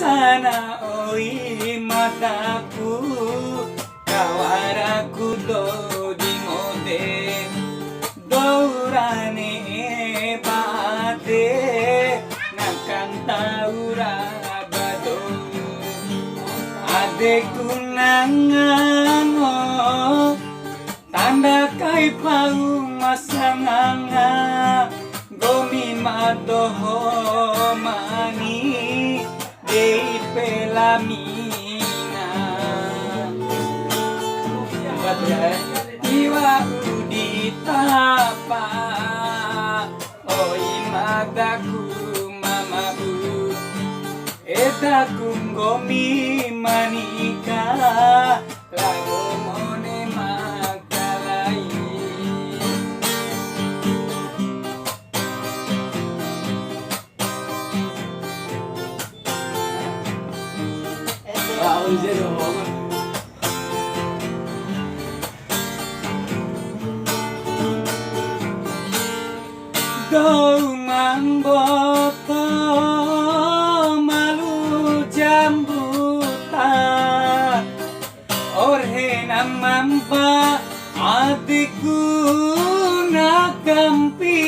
sana oi mataku kawaraku do di mode dourane bate nakang taura bado adekku nangango tanda kai pau masanganga gomi madoho mani dei pelamina iwa uditapa oi madaku mamaku etaku gomi manika lago mone makalai Dou mamboto malu jambutan orhena mampa adikku nakampi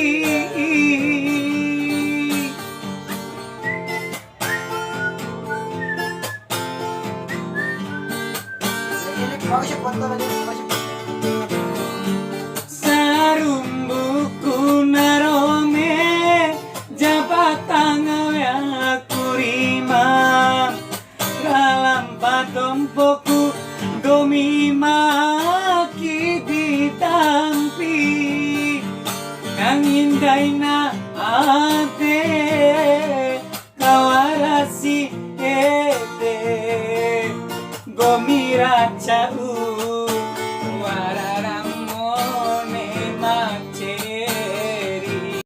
sarumbuku narome jabatang kurima dalam patompoku domi maki ditampi kang indaina ate kawarasi ete gomi raca